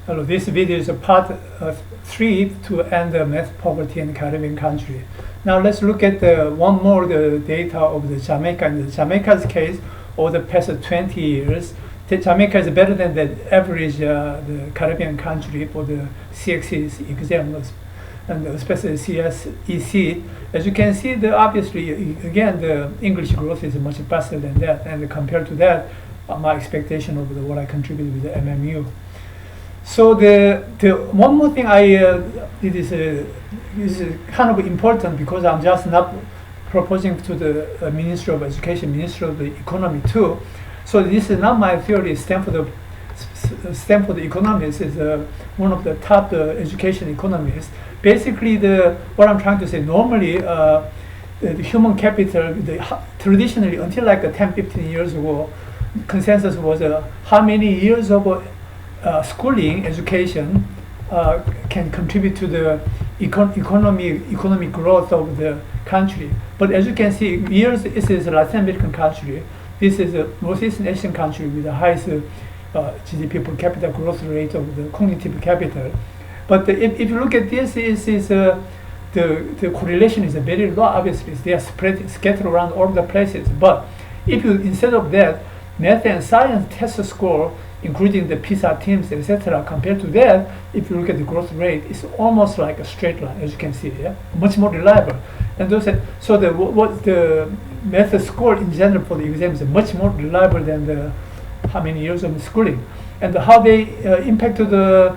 Hello, this video is a part 3 to end the math poverty in Caribbean country. Now let's look at one more the data of the Jamaica. In the Jamaica's case, over the past 20 years, Jamaica is better than the average the Caribbean country for the CXC's exams, and especially CSEC. As you can see, obviously, again, the English growth is much faster than that, and compared to that, my expectation of what I contributed with the MMU. So the one more thing it is kind of important, because I'm just not proposing to the Ministry of Education, Ministry of the Economy too. So this is not my theory. Stanford economist is one of the top education economists. Basically, what I'm trying to say, normally the human capital, traditionally until like 10-15 years ago, consensus was how many years of schooling education can contribute to the economic growth of the country. But as you can see, this is a Latin American country. This is a Northeast Asian country with the highest GDP per capita growth rate of the cognitive capital. But if you look at this, the correlation is very low. Obviously, they are scattered around all the places. But if you, instead of that, math and science test score, including the PISA teams, etc., compared to that, if you look at the growth rate, it's almost like a straight line, as you can see, yeah, much more reliable. And so the math score in general for the exam is much more reliable than how many years of schooling. And how they impact the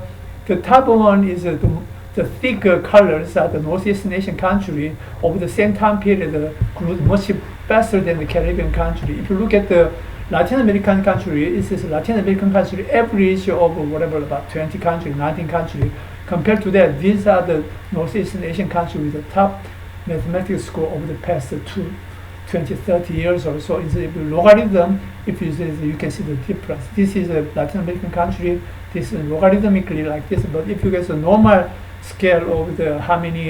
top one is the thicker colors are the Northeast Asian country over the same time period grew much faster than the Caribbean country. If you look at the Latin American country, this is Latin American country average of whatever, about 20 countries, 19 countries. Compared to that, these are the Northeast Asian countries with the top mathematics score over the past 20, 30 years or so. It's a logarithm. If you can see the difference. This is a Latin American country. This is logarithmically like this. But if you get a normal scale of how many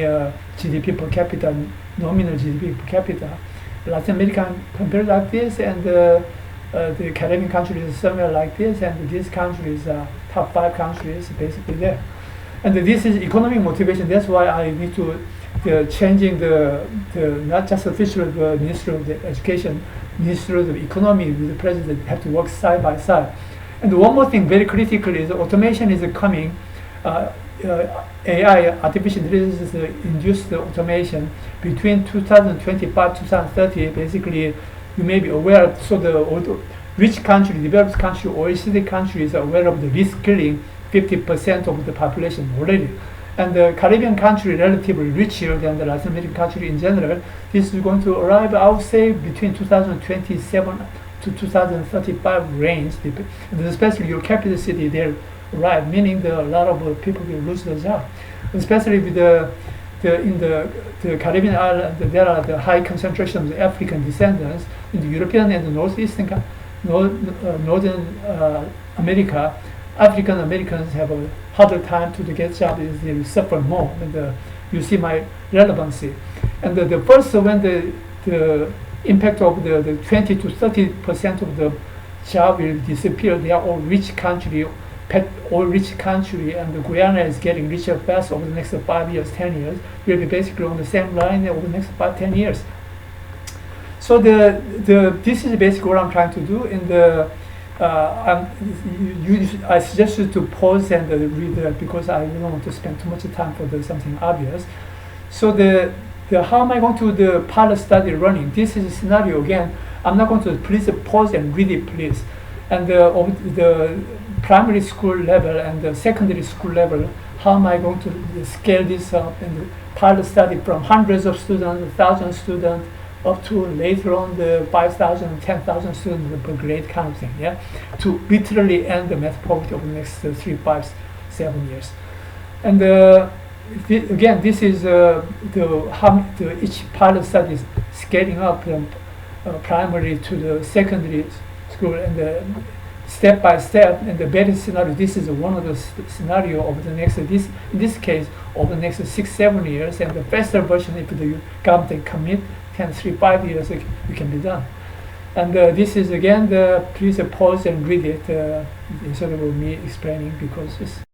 GDP per capita, nominal GDP per capita, Latin American compared like this, and the Caribbean countries is somewhere like this, and these countries are top 5 countries basically there. And this is economic motivation. That's why I need to changing the not just official Ministry of the Education, Ministry of the Economy with the President have to work side by side. And one more thing, very critical, is automation is coming. AI, artificial intelligence, induced automation between 2025 2030. Basically, you may be aware. So the rich country, developed country, OECD countries are aware of the reskilling 50% of the population already. And the Caribbean country relatively richer than the Latin American country in general. This is going to arrive, I would say, between 2027 to 2035 range. And especially your capital city, there arrive, meaning that a lot of people will lose their job. Especially with in the Caribbean island, there are the high concentration of African descendants. In the European and the Northern America, African Americans have a harder time to get jobs. They will suffer more. And you see my relevancy. And the first, when the impact of the 20 to 30% of the job will disappear, they are all rich country, and Guyana is getting richer fast over the next 5 years, 10 years. We'll be basically on the same line over the next 5-10 years. So this is basically what I'm trying to do. In I suggest you to pause and read that, because I don't want to spend too much time for something obvious. So how am I going to the pilot study running? This is a scenario again. I'm not going to, please pause and read it, please. And the primary school level and the secondary school level, how am I going to scale this up and the pilot study from hundreds of students, 1,000 students, up to later on the 5,000, 10,000 students per grade kind of thing, yeah, to literally end the math poverty over the next 3, 5, 7 years. And again, this is each pilot study is scaling up from primary to the secondary school, and step by step. And the better scenario, this is one of the scenario of the next, in this case, over the next 6-7 years, and the faster version, if the government commit 10, 3, 5 years, it can be done. And this is again, please pause and read it instead of me explaining, because it's